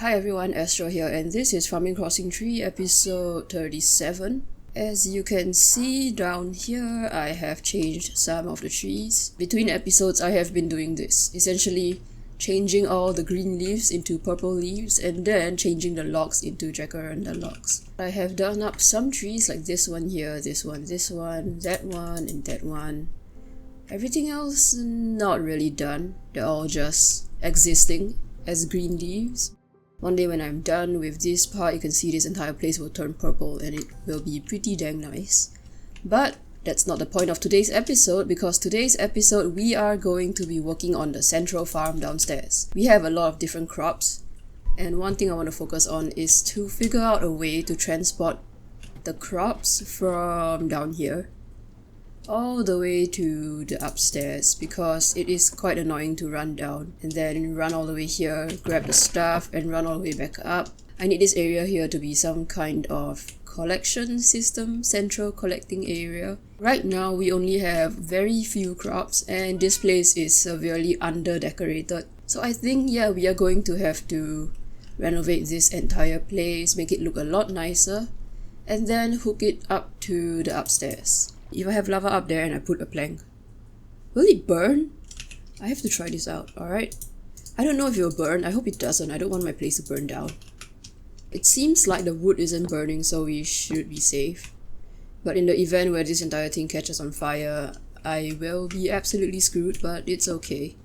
Hi everyone, Astro here, and this is Farming Crossing 3 episode 37. As you can see down here, I have changed some of the trees. Between episodes, I have been doing this, essentially changing all the green leaves into purple leaves and then changing the logs into jacaranda logs. I have done up some trees like this one here, this one, that one, and that one. Everything else, not really done. They're all just existing as green leaves. One day when I'm done with this part, you can see this entire place will turn purple and it will be pretty dang nice. But that's not the point of today's episode, because today's episode we are going to be working on the central farm downstairs. We have a lot of different crops, and one thing I want to focus on is to figure out a way to transport the crops from down here all the way to the upstairs, because it is quite annoying to run down and then run all the way here, grab the stuff and run all the way back up. I need this area here to be some kind of collection system, central collecting area. Right now we only have very few crops and this place is severely under decorated. So I think we are going to have to renovate this entire place, make it look a lot nicer, and then hook it up to the upstairs. If I have lava up there and I put a plank, will it burn? I have to try this out, alright? I don't know if it will burn. I hope it doesn't. I don't want my place to burn down. It seems like the wood isn't burning, so we should be safe. But in the event where this entire thing catches on fire, I will be absolutely screwed, but it's okay.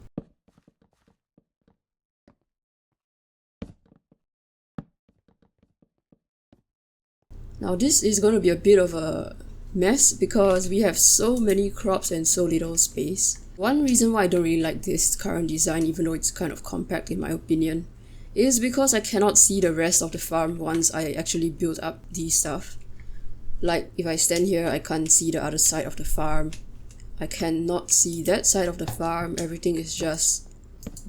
Now this is going to be a bit of a mess because we have so many crops and so little space. One reason why I don't really like this current design, even though it's kind of compact in my opinion, is because I cannot see the rest of the farm once I actually build up these stuff. Like if I stand here, I can't see the other side of the farm. I cannot see that side of the farm. Everything is just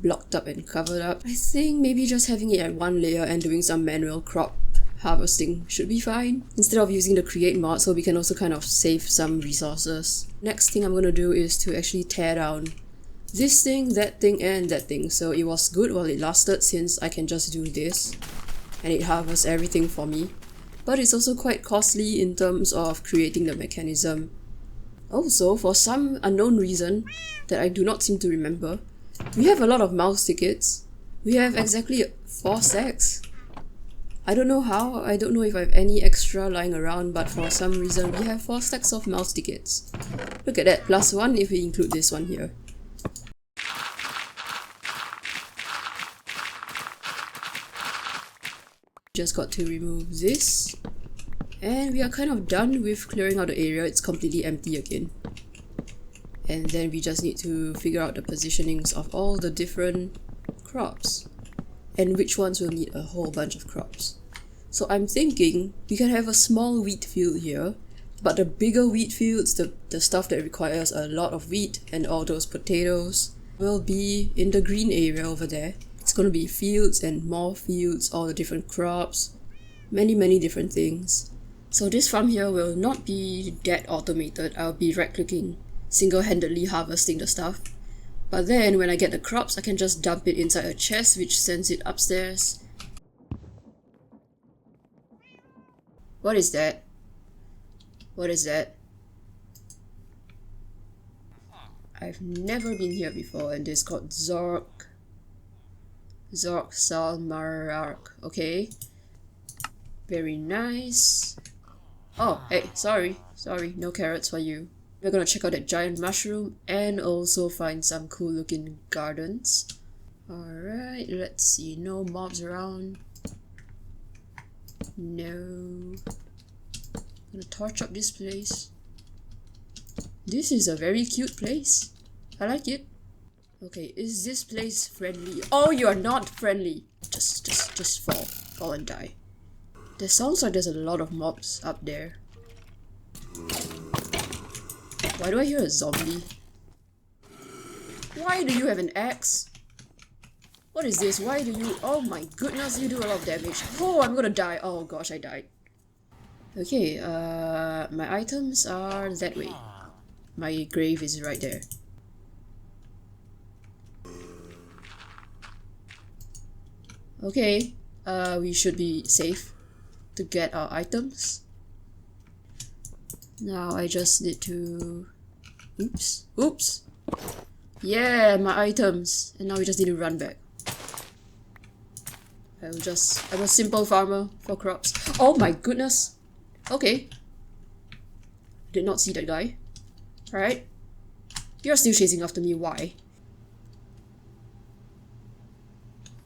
blocked up and covered up. I think maybe just having it at one layer and doing some manual crop harvesting should be fine, instead of using the create mod, so we can also kind of save some resources. Next thing I'm going to do is to actually tear down this thing, that thing, and that thing. So it was good while it lasted, since I can just do this and it harvests everything for me. But it's also quite costly in terms of creating the mechanism. Also, for some unknown reason that I do not seem to remember, we have a lot of mouse tickets. We have exactly 4 stacks. I don't know how, I don't know if I have any extra lying around, but for some reason we have 4 stacks of mouse tickets. Look at that, +1 if we include this one here. Just got to remove this. And we are kind of done with clearing out the area, it's completely empty again. And then we just need to figure out the positionings of all the different crops, and which ones will need a whole bunch of crops. So I'm thinking we can have a small wheat field here, but the bigger wheat fields, the stuff that requires a lot of wheat and all those potatoes, will be in the green area over there. It's going to be fields and more fields, all the different crops, many different things. So this farm here will not be that automated. I'll be right-clicking, single-handedly harvesting the stuff. But then when I get the crops, I can just dump it inside a chest, which sends it upstairs. What is that? What is that? I've never been here before, and this is called Zork Salmarark. Okay. Very nice. Oh, hey, sorry, no carrots for you. We're gonna check out that giant mushroom and also find some cool looking gardens. Alright, let's see. No mobs around. No. I'm gonna torch up this place. This is a very cute place. I like it. Okay, is this place friendly? Oh, you are not friendly. Just fall and die. There sounds like there's a lot of mobs up there. Why do I hear a zombie? Why do you have an axe? What is this? Why do you... Oh my goodness, you do a lot of damage. Oh, I'm gonna die. Oh gosh, I died. Okay, my items are that way. My grave is right there. Okay, we should be safe to get our items. Now I just need to... Oops! Yeah, my items! And now we just need to run back. I'm a simple farmer for crops. Oh my goodness! Okay. Did not see that guy. Alright. You're still chasing after me, why?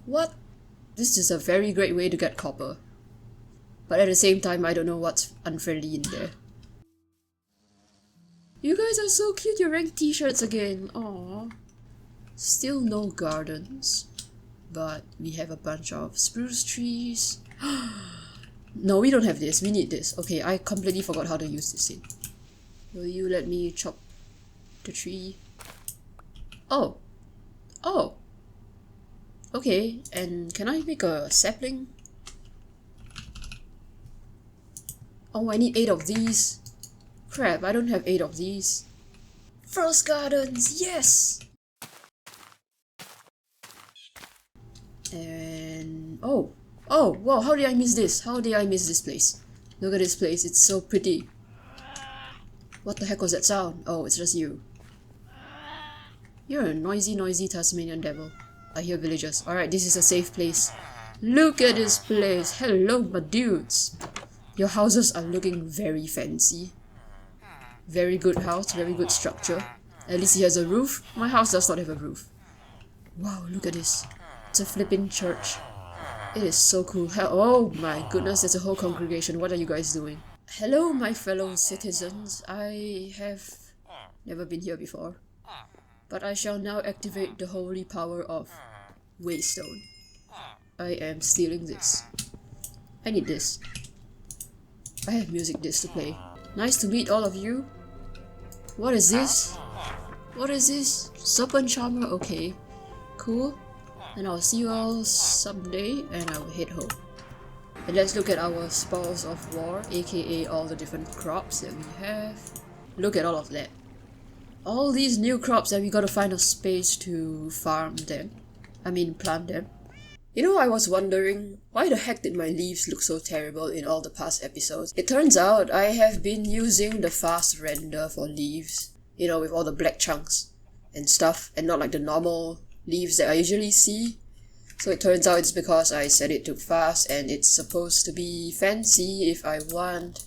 What? This is a very great way to get copper. But at the same time, I don't know what's unfriendly in there. You guys are so cute, you're wearing t-shirts again. Aww. Still no gardens. But we have a bunch of spruce trees. No, we don't have this. We need this. Okay, I completely forgot how to use this thing. Will you let me chop the tree? Oh. Oh. Okay, and can I make a sapling? Oh, I need 8 of these. Crap, I don't have 8 of these. Frost gardens, yes! And... oh, wow, how did I miss this? How did I miss this place? Look at this place, it's so pretty. What the heck was that sound? Oh, it's just you. You're a noisy Tasmanian devil. I hear villagers. Alright, this is a safe place. Look at this place! Hello, my dudes! Your houses are looking very fancy. Very good house, very good structure. At least he has a roof. My house does not have a roof. Wow, look at this. It's a flipping church. It is so cool. Oh my goodness, there's a whole congregation. What are you guys doing? Hello, my fellow citizens. I have never been here before. But I shall now activate the holy power of Waystone. I am stealing this. I need this. I have music disc to play. Nice to meet all of you. What is this? What is this? Serpent Charmer? Okay. Cool. And I'll see you all someday and I will head home. And let's look at our spoils of war, aka all the different crops that we have. Look at all of that. All these new crops and we gotta find a space to farm them. I mean plant them. You know, I was wondering, why the heck did my leaves look so terrible in all the past episodes? It turns out I have been using the fast render for leaves. You know, with all the black chunks and stuff, and not like the normal leaves that I usually see. So it turns out it's because I set it to fast and it's supposed to be fancy if I want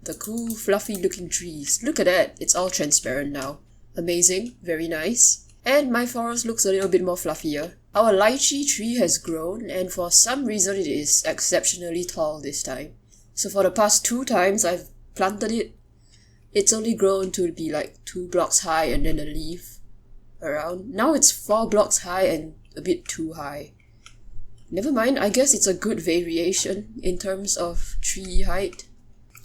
the cool fluffy looking trees. Look at that, it's all transparent now. Amazing, very nice. And my forest looks a little bit more fluffier. Our lychee tree has grown and for some reason it is exceptionally tall this time. So for the past 2 times I've planted it, it's only grown to be like 2 blocks high and then a leaf around. Now it's 4 blocks high and a bit too high. Never mind, I guess it's a good variation in terms of tree height.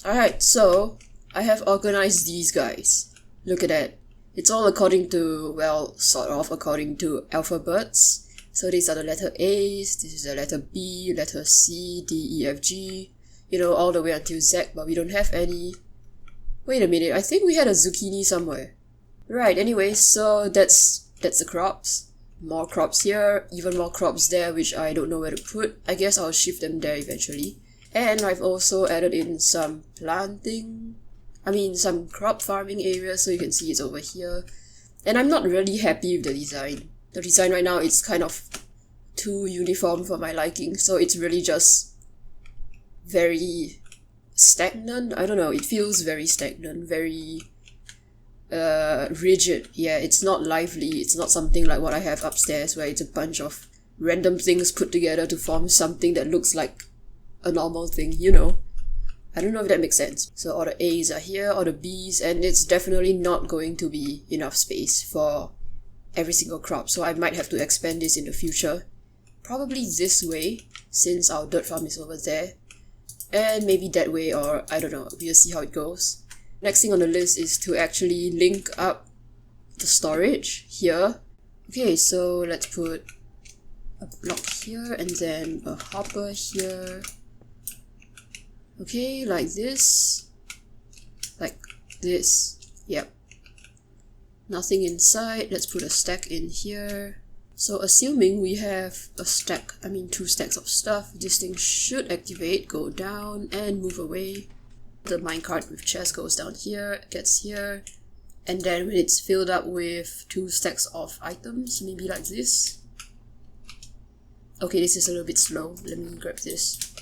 Alright, so I have organized these guys. Look at that. It's all according to, well, sort of according to alphabets. So these are the letter A's, this is the letter B, letter C, D, E, F, G. You know, all the way until Z, but we don't have any. Wait a minute, I think we had a zucchini somewhere. Right, anyway, so that's the crops. More crops here, even more crops there, which I don't know where to put. I guess I'll shift them there eventually. And I've also added in some some crop farming areas, so you can see it's over here. And I'm not really happy with the design. The design right now is kind of too uniform for my liking, so it's really just very stagnant. I don't know, it feels very stagnant, very rigid. Yeah, it's not lively. It's not something like what I have upstairs where it's a bunch of random things put together to form something that looks like a normal thing, you know. I don't know if that makes sense. So all the A's are here, all the B's, and it's definitely not going to be enough space for every single crop, so I might have to expand this in the future. Probably this way, since our dirt farm is over there. And maybe that way, or I don't know, we'll see how it goes. Next thing on the list is to actually link up the storage here. Okay, so let's put a block here and then a hopper here. Okay, like this. Like this. Yep. Nothing inside. Let's put a stack in here. So assuming we have a stack, two stacks of stuff, this thing should activate, go down and move away. The minecart with chest goes down here, gets here, and then when it's filled up with 2 stacks of items, maybe like this. Okay, this is a little bit slow. Let me grab this.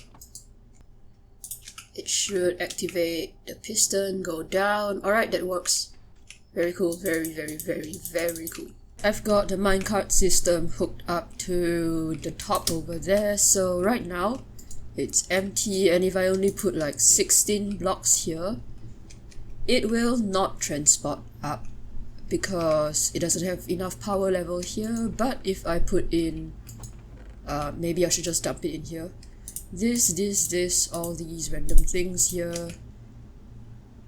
It should activate the piston, go down. Alright, that works. Very cool, very cool. I've got the minecart system hooked up to the top over there, so right now it's empty, and if I only put like 16 blocks here, it will not transport up because it doesn't have enough power level here. But if I put in, maybe I should just dump it in here. This, all these random things here.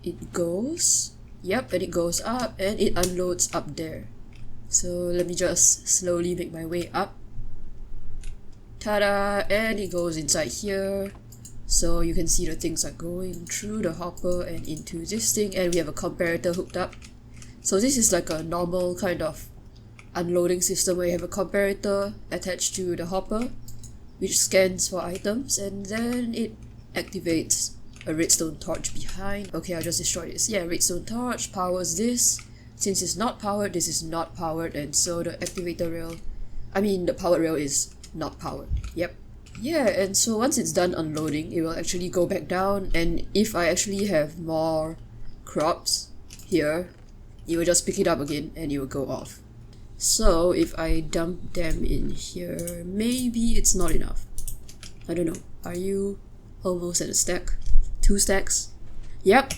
It goes, yep, and it goes up and it unloads up there. So let me just slowly make my way up. Ta-da! And it goes inside here. So you can see the things are going through the hopper and into this thing, and we have a comparator hooked up. So this is like a normal kind of unloading system where you have a comparator attached to the hopper which scans for items, and then it activates a redstone torch behind. Okay, I'll just destroy this. Yeah, redstone torch powers this. Since it's not powered, this is not powered, and so the activator rail, the powered rail is not powered. Yep. Yeah, and so once it's done unloading, it will actually go back down, and if I actually have more crops here, it will just pick it up again and it will go off. So if I dump them in here, maybe it's not enough. I don't know. Are you almost at a stack? 2 stacks? Yep,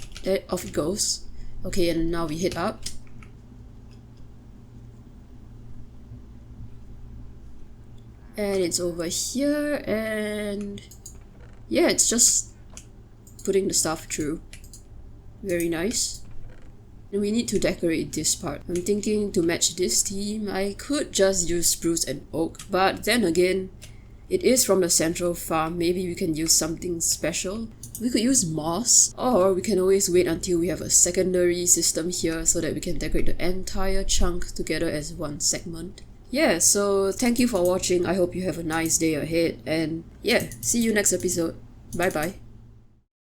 off it goes. Okay, and now we hit up. And it's over here, and yeah, it's just putting the stuff through. Very nice. And we need to decorate this part. I'm thinking to match this theme, I could just use spruce and oak, but then again, it is from the central farm. Maybe we can use something special. We could use moss, or we can always wait until we have a secondary system here so that we can decorate the entire chunk together as one segment. Yeah, so thank you for watching. I hope you have a nice day ahead, and yeah, see you next episode. Bye bye.